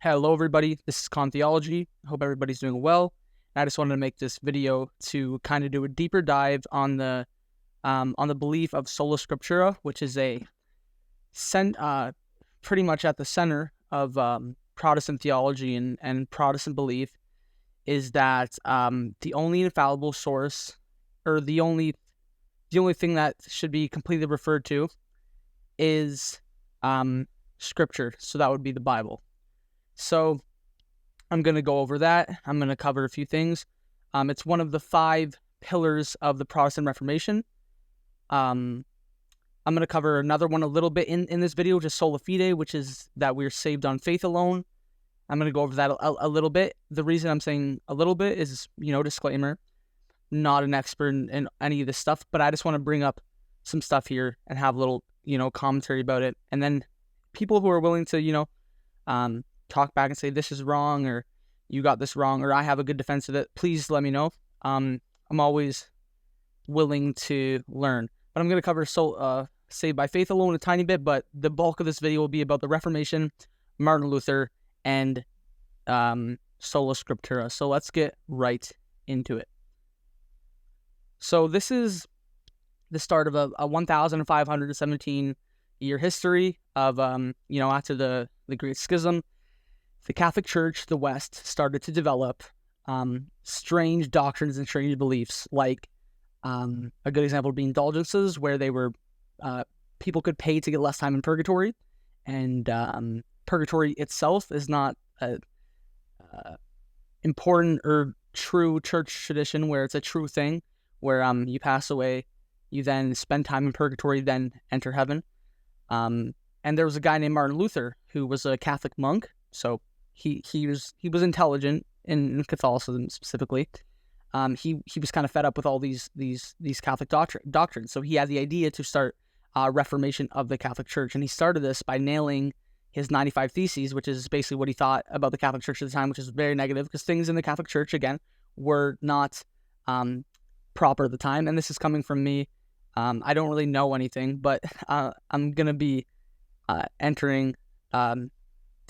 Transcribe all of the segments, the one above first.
Hello everybody, this is Con Theology. I hope everybody's doing well. And I just wanted to make this video to kind of do a deeper dive on the belief of Sola Scriptura, which is pretty much at the center of Protestant theology and Protestant belief, is that the only infallible source, or the only thing that should be completely referred to, is Scripture. So that would be the Bible. So I'm going to go over that. I'm going to cover a few things. It's one of the 5 pillars of the Protestant Reformation. I'm going to cover another one a little bit in this video, which is sola fide, which is that we're saved on faith alone. I'm going to go over that a little bit. The reason I'm saying a little bit is, disclaimer, not an expert in any of this stuff, but I just want to bring up some stuff here and have a little, commentary about it. And then people who are willing to, talk back and say this is wrong, or you got this wrong, or I have a good defense of it, please let me know. I'm always willing to learn. But I'm going to cover saved by faith alone a tiny bit, but the bulk of this video will be about the Reformation, Martin Luther, and Sola Scriptura. So let's get right into it. So this is the start of a 1,517 year history of, after the Great Schism. The Catholic Church, the West, started to develop strange doctrines and strange beliefs, like a good example being indulgences, where they were people could pay to get less time in purgatory, and purgatory itself is not a important or true church tradition where it's a true thing, where you pass away, you then spend time in purgatory, then enter heaven. And there was a guy named Martin Luther who was a Catholic monk, so he was intelligent in Catholicism specifically. He was kind of fed up with all these Catholic doctrines, so he had the idea to start a reformation of the Catholic Church, and he started this by nailing his 95 Theses, which is basically what he thought about the Catholic Church at the time, which is very negative, because things in the Catholic Church, again, were not proper at the time. And this is coming from me. I don't really know anything, but I'm going to be entering to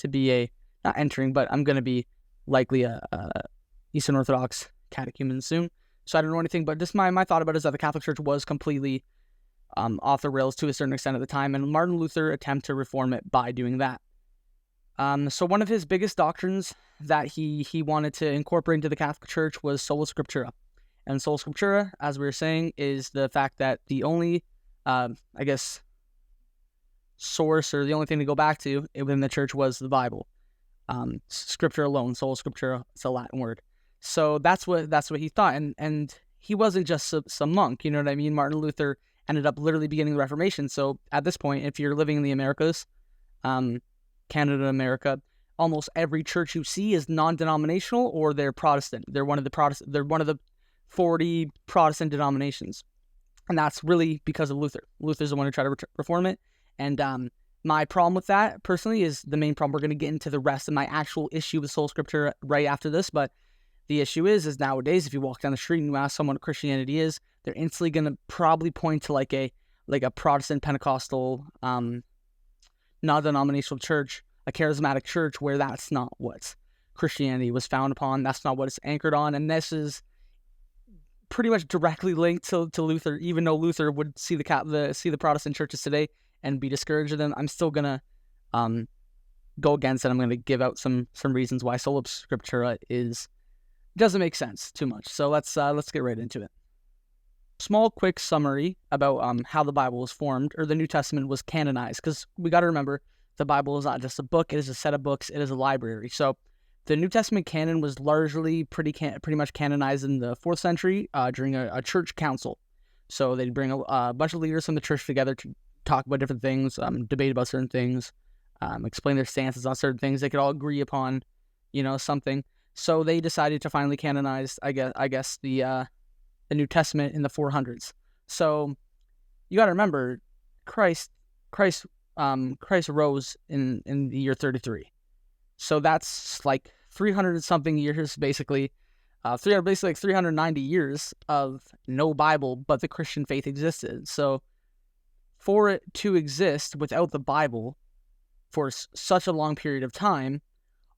be not entering, but I'm going to be likely a Eastern Orthodox catechumen soon. So I don't know anything, but just my thought about it is that the Catholic Church was completely off the rails to a certain extent at the time, and Martin Luther attempted to reform it by doing that. So one of his biggest doctrines that he wanted to incorporate into the Catholic Church was sola scriptura. And sola scriptura, as we were saying, is the fact that the only, source, or the only thing to go back to within the church was the Bible. Scripture alone, sola scriptura, it's a Latin word. So that's what he thought, and he wasn't just some monk, you know what I mean? Martin Luther ended up literally beginning the Reformation. So at this point, if you're living in the Americas, Canada, America, almost every church you see is non-denominational, or they're Protestant. They're one of the 40 Protestant denominations, and that's really because of Luther. Luther's the one who tried to reform it, and my problem with that, personally, is the main problem. We're going to get into the rest of my actual issue with sola scriptura right after this, but the issue is nowadays, if you walk down the street and you ask someone what Christianity is, they're instantly going to probably point to like a Protestant Pentecostal, non-denominational church, a charismatic church, where that's not what Christianity was founded upon. That's not what it's anchored on, and this is pretty much directly linked to Luther. Even though Luther would see the Protestant churches today and be discouraged of them, I'm still gonna go against it. I'm gonna give out some reasons why sola scriptura doesn't make sense too much. So let's get right into it. Small quick summary about how the Bible was formed, or the New Testament was canonized, because we got to remember the Bible is not just a book; it is a set of books. It is a library. So the New Testament canon was largely pretty much canonized in the 4th century during a church council. So they'd bring a bunch of leaders from the church together to talk about different things, debate about certain things, explain their stances on certain things. They could all agree upon, something. So they decided to finally canonize, I guess the New Testament in the 400s. So you got to remember, Christ rose in the year 33. So that's like 300 something years, basically, 390 years of no Bible, but the Christian faith existed. So for it to exist without the Bible for such a long period of time,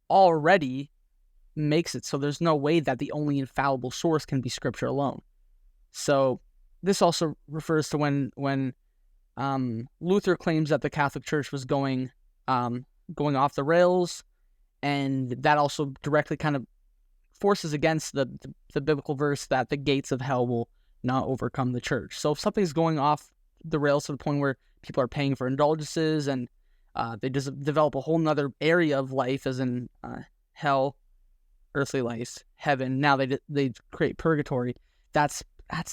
already makes it so there's no way that the only infallible source can be Scripture alone. So this also refers to when Luther claims that the Catholic Church was going off the rails, and that also directly kind of forces against the biblical verse that the gates of hell will not overcome the church. So if something's going off the rails to the point where people are paying for indulgences and they just develop a whole nother area of life, as in hell, earthly life, heaven. Now they create purgatory. That's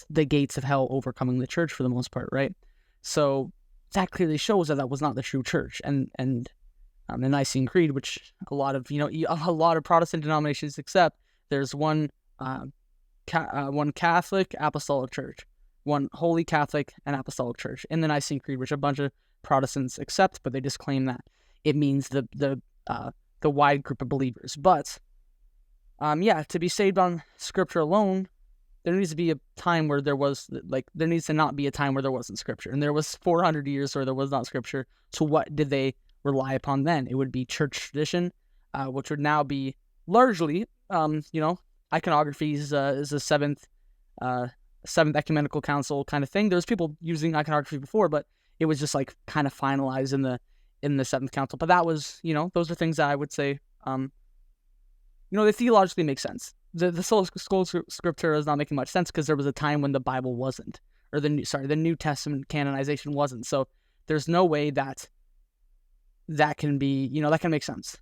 the gates of hell overcoming the church for the most part, right? So that clearly shows that was not the true church. And the Nicene Creed, which a lot of Protestant denominations accept, there's one Catholic Apostolic Church, one Holy Catholic and Apostolic Church in the Nicene Creed, which a bunch of Protestants accept, but they just claim that it means the wide group of believers. But to be saved on Scripture alone, there needs to be a time where there needs to not be a time where there wasn't Scripture. And there was 400 years where there was not Scripture. So what did they rely upon then? It would be church tradition, which would now be largely, iconography is a seventh ecumenical council kind of thing. There's people using iconography before, but it was just like kind of finalized in the seventh council. But that was, those are things that I would say, they theologically make sense. The Sola Scriptura is not making much sense because there was a time when the Bible wasn't, or the New Testament canonization wasn't. So there's no way that can be, that can make sense.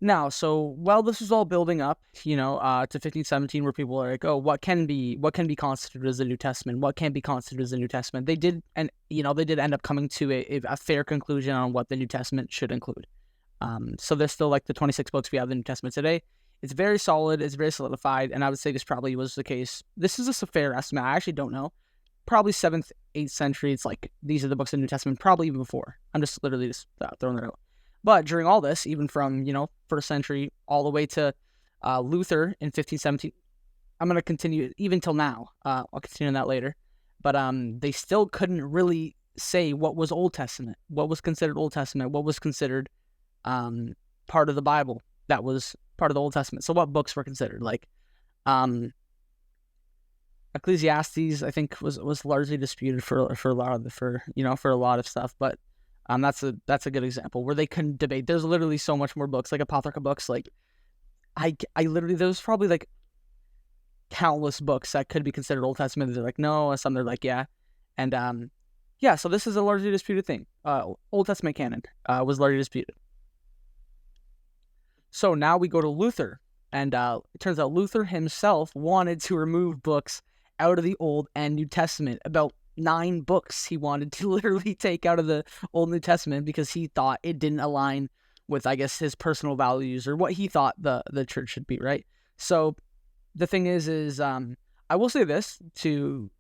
Now, so while this was all building up, to 1517, where people are like, oh, what can be constituted as the New Testament? What can't be constituted as the New Testament? They did end up coming to a fair conclusion on what the New Testament should include. So there's still like the 26 books we have in the New Testament today. It's very solid. It's very solidified. And I would say this probably was the case. This is just a fair estimate. I actually don't know. Probably 7th, 8th century. It's like, these are the books of the New Testament, probably even before. I'm just literally throwing that out. But during all this, even from, first century all the way to Luther in 1517, I'm going to continue even till now. I'll continue on that later. But they still couldn't really say what was Old Testament, what was considered Old Testament, what was considered part of the Bible that was part of the Old Testament. So what books were considered? Like Ecclesiastes, I think was largely disputed for a lot of stuff, but that's a good example where they couldn't debate. There's literally so much more books, like apocryphal books. Like I literally, there's probably like countless books that could be considered Old Testament. They're like, no, some they're like, yeah. And so this is a largely disputed thing. Old Testament canon was largely disputed. So now we go to Luther, and it turns out Luther himself wanted to remove books out of the Old and New Testament. About 9 books he wanted to literally take out of the Old New Testament because he thought it didn't align with, I guess, his personal values or what he thought the church should be, right? So the thing is I will say this to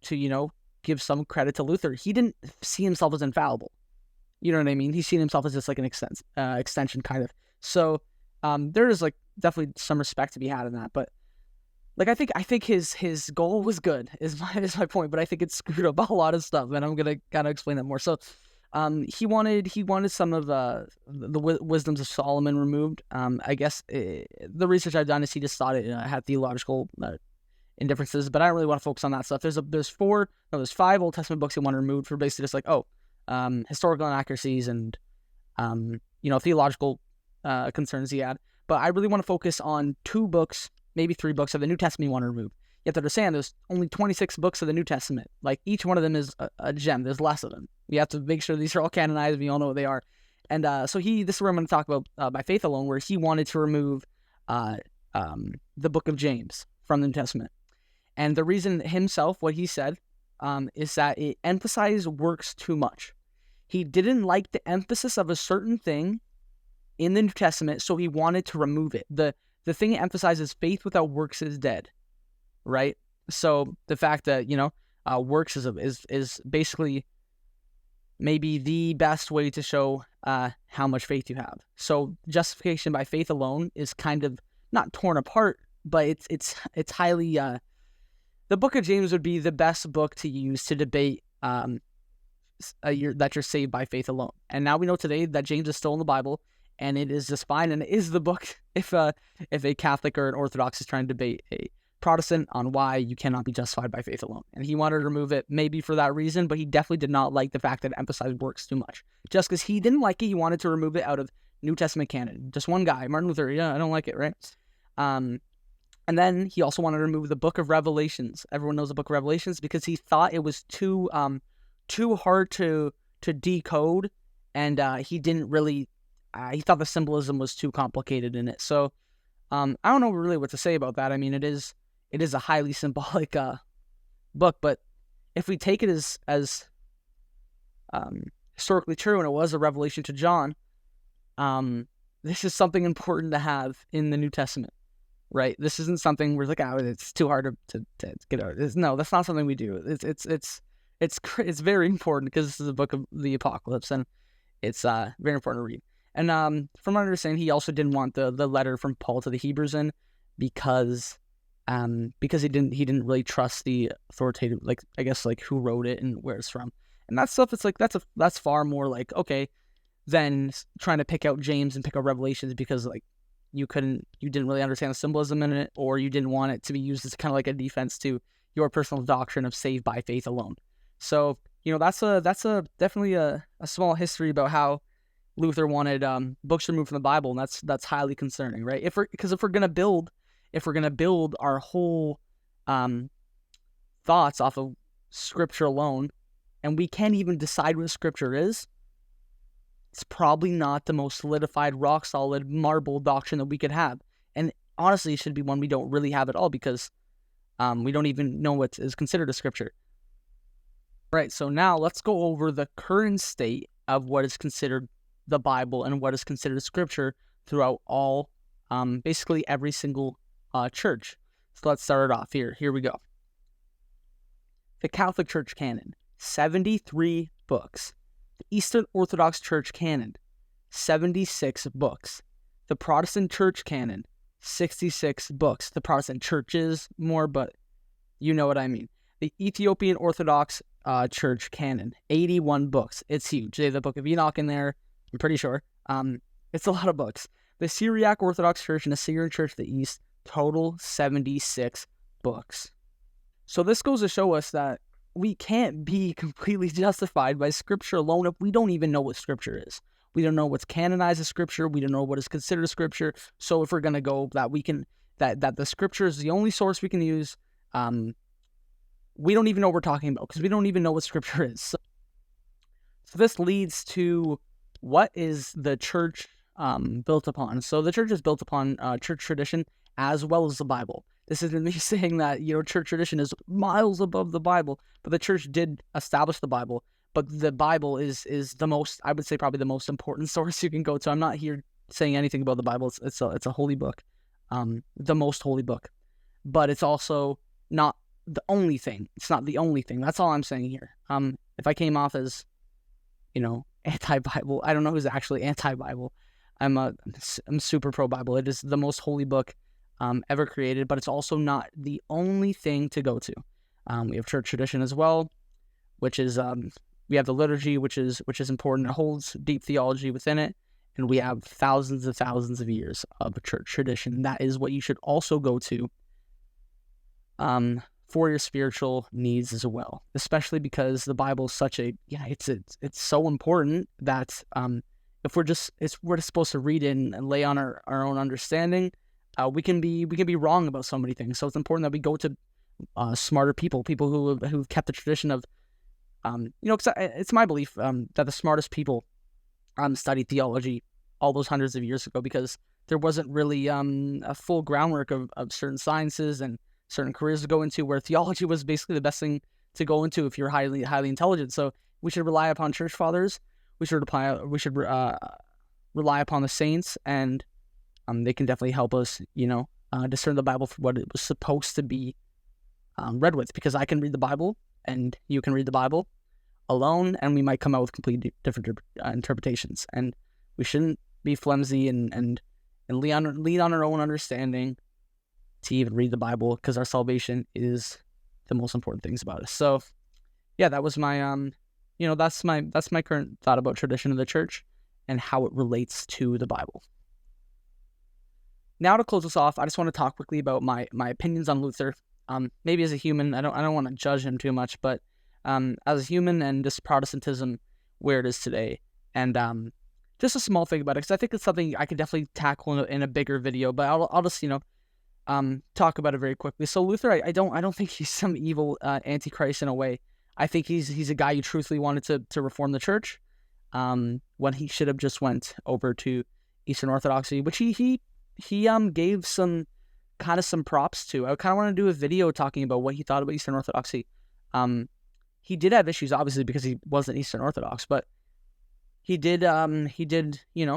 give some credit to Luther. He didn't see himself as infallible. You know what I mean? He seen himself as just like an extension kind of. So there is like definitely some respect to be had in that, but like I think his goal was good is my point, but I think it screwed up a lot of stuff, and I'm gonna kind of explain that more. So he wanted some of the wisdoms of Solomon removed. I guess the research I've done is he just thought it had theological indifferences, but I don't really want to focus on that stuff. There's 5 Old Testament books he wanted removed for basically just like historical inaccuracies and theological concerns he had. But I really want to focus on 2 books, maybe 3 books of the New Testament you want to remove. You have to understand there's only 26 books of the New Testament. Like each one of them is a gem. There's less of them. We have to make sure these are all canonized. We all know what they are. And so this is where I'm going to talk about by faith alone, where he wanted to remove the book of James from the New Testament. And the reason himself, what he said, is that it emphasized works too much. He didn't like the emphasis of a certain thing in the New Testament, so he wanted to remove it. The thing it emphasizes, faith without works is dead, right? So the fact that works is basically maybe the best way to show how much faith you have. So justification by faith alone is kind of not torn apart, but it's highly. The book of James would be the best book to use to debate that you're saved by faith alone. And now we know today that James is still in the Bible, and it is just fine, and it is the book if a Catholic or an Orthodox is trying to debate a Protestant on why you cannot be justified by faith alone. And he wanted to remove it maybe for that reason, but he definitely did not like the fact that it emphasized works too much. Just because he didn't like it, he wanted to remove it out of New Testament canon. Just one guy, Martin Luther. Yeah, I don't like it, right? And then he also wanted to remove the Book of Revelations. Everyone knows the Book of Revelations because he thought it was too hard to decode, and he didn't really. He thought the symbolism was too complicated in it. So I don't know really what to say about that. I mean, it is a highly symbolic book, but if we take it as historically true, and it was a revelation to John, this is something important to have in the New Testament, right? This isn't something we're like, it's too hard to get out. No, that's not something we do. It's very important because this is a book of the apocalypse, and it's very important to read. And from my understanding, he also didn't want the letter from Paul to the Hebrews in because he didn't really trust the authoritative, like, I guess, like, who wrote it and where it's from. And that stuff, it's like that's far more like, okay, than trying to pick out James and pick out Revelations because, like, you didn't really understand the symbolism in it, or you didn't want it to be used as kind of like a defense to your personal doctrine of saved by faith alone. So, that's definitely a small history about how Luther wanted books removed from the Bible, and that's highly concerning, right? If we're gonna build our whole thoughts off of Scripture alone, and we can't even decide what Scripture is, it's probably not the most solidified, rock solid, marble doctrine that we could have. And honestly, it should be one we don't really have at all because we don't even know what is considered a Scripture. Right. So now let's go over the current state of what is considered the Bible and what is considered Scripture throughout all, basically every single church. So let's start it off here. Here we go. The Catholic Church canon, 73 books. The Eastern Orthodox Church canon, 76 books. The Protestant Church canon, 66 books. The Protestant churches more, but you know what I mean. The Ethiopian Orthodox Church canon, 81 books. It's huge. They have the Book of Enoch in there, I'm pretty sure. It's a lot of books. The Syriac Orthodox Church and the Syrian Church of the East, total 76 books. So this goes to show us that we can't be completely justified by Scripture alone if we don't even know what Scripture is. We don't know what's canonized as Scripture. We don't know what is considered Scripture. So if we're going to go that the Scripture is the only source we can use, we don't even know what we're talking about because we don't even know what Scripture is. So this leads to what is the church built upon. So the church is built upon church tradition as well as the Bible. This isn't me saying that, church tradition is miles above the Bible, but the church did establish the Bible. But the Bible is the most, I would say, probably the most important source you can go to. I'm not here saying anything about the Bible. It's a holy book, the most holy book. But it's also not the only thing. It's not the only thing. That's all I'm saying here. If I came off as, anti-Bible, I don't know who's actually anti-Bible. I'm super pro-Bible. It is the most holy book ever created, but it's also not the only thing to go to. We have church tradition as well, which is we have the liturgy, which is important. It holds deep theology within it, and we have thousands and thousands of years of church tradition. That is what you should also go to for your spiritual needs as well, especially because the Bible is such a it's so important that if we're just supposed to read it and lay on our own understanding, we can be wrong about so many things. So it's important that we go to smarter people who've kept the tradition of because it's my belief that the smartest people studied theology all those hundreds of years ago because there wasn't really a full groundwork of certain sciences and certain careers to go into, where theology was basically the best thing to go into if you're highly intelligent. So we should rely upon church fathers. We should rely upon the saints, and they can definitely help us, discern the Bible for what it was supposed to be read with. Because I can read the Bible, and you can read the Bible alone, and we might come out with completely different interpretations. And we shouldn't be flimsy and lean on our own understanding to even read the Bible, because our salvation is the most important things about us. So, yeah, that was my that's my current thought about tradition of the church, and how it relates to the Bible. Now to close this off, I just want to talk quickly about my opinions on Luther. Maybe as a human, I don't want to judge him too much, but as a human and just Protestantism where it is today, and just a small thing about it, because I think it's something I could definitely tackle in a bigger video, but I'll just talk about it very quickly. So Luther, I don't think he's some evil antichrist in a way. I think he's a guy who truthfully wanted to reform the church, when he should have just went over to Eastern Orthodoxy, which he gave some props to. I kind of want to do a video talking about what he thought about Eastern Orthodoxy. He did have issues, obviously, because he wasn't Eastern Orthodox, but he did, he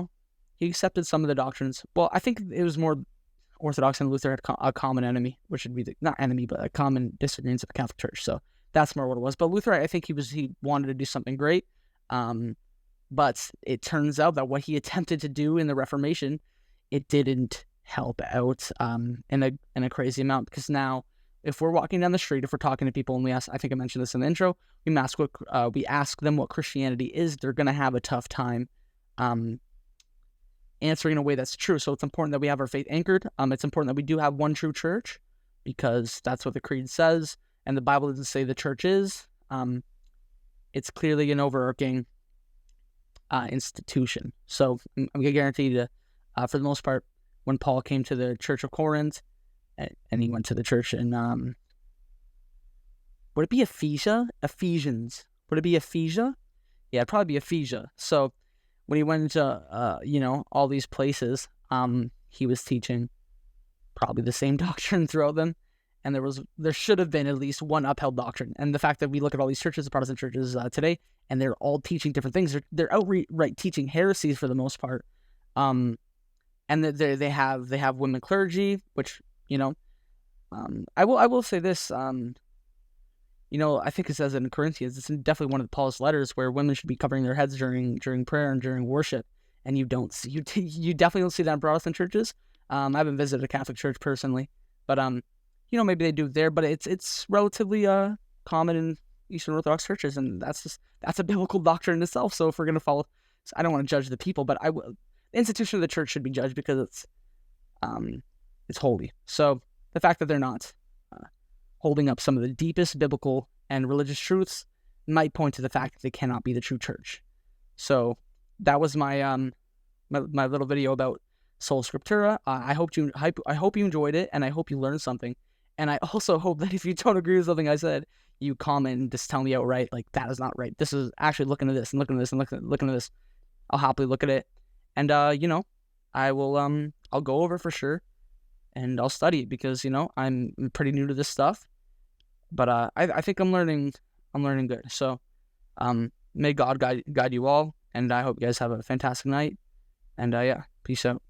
accepted some of the doctrines. Well, I think it was more Orthodox and Luther had a common enemy, which would be not enemy, but a common disagreement with the Catholic Church. So that's more what it was. But Luther, I think he wanted to do something great. But it turns out that what he attempted to do in the Reformation, it didn't help out in a crazy amount, because now if we're walking down the street, if we're talking to people and we ask, I think I mentioned this in the intro, we ask them what Christianity is, they're going to have a tough time answering in a way that's true. So it's important that we have our faith anchored. It's important that we do have one true church, because that's what the creed says, and the Bible doesn't say the church is. It's clearly an overarching institution. So I'm going to guarantee you, for the most part, when Paul came to the church of Corinth, and he went to the church in, would it be Ephesians? Would it be Ephesia? Yeah, it'd probably be Ephesia. So when he went into, all these places, he was teaching probably the same doctrine throughout them. And there should have been at least one upheld doctrine. And the fact that we look at all these churches, the Protestant churches today, and they're all teaching different things. They're outright teaching heresies for the most part. And they have women clergy, which, I will say this, I think it says it in Corinthians, it's definitely one of Paul's letters, where women should be covering their heads during prayer and during worship. And you definitely don't see that in Protestant churches. I haven't visited a Catholic church personally, but maybe they do there, but it's relatively common in Eastern Orthodox churches, and that's a biblical doctrine in itself. So if we're gonna follow, I don't want to judge the people, but the institution of the church should be judged because it's holy. So the fact that they're not holding up some of the deepest biblical and religious truths might point to the fact that they cannot be the true church. So that was my my little video about Sola Scriptura. I hope you enjoyed it, and I hope you learned something. And I also hope that if you don't agree with something I said, you comment and just tell me outright, like, that is not right. This is actually looking at this and looking at this and looking at this. I'll happily look at it. And, I will, I'll go over for sure, and I'll study it, because, I'm pretty new to this stuff, but, I think I'm learning good. So, may God guide you all, and I hope you guys have a fantastic night, and, peace out.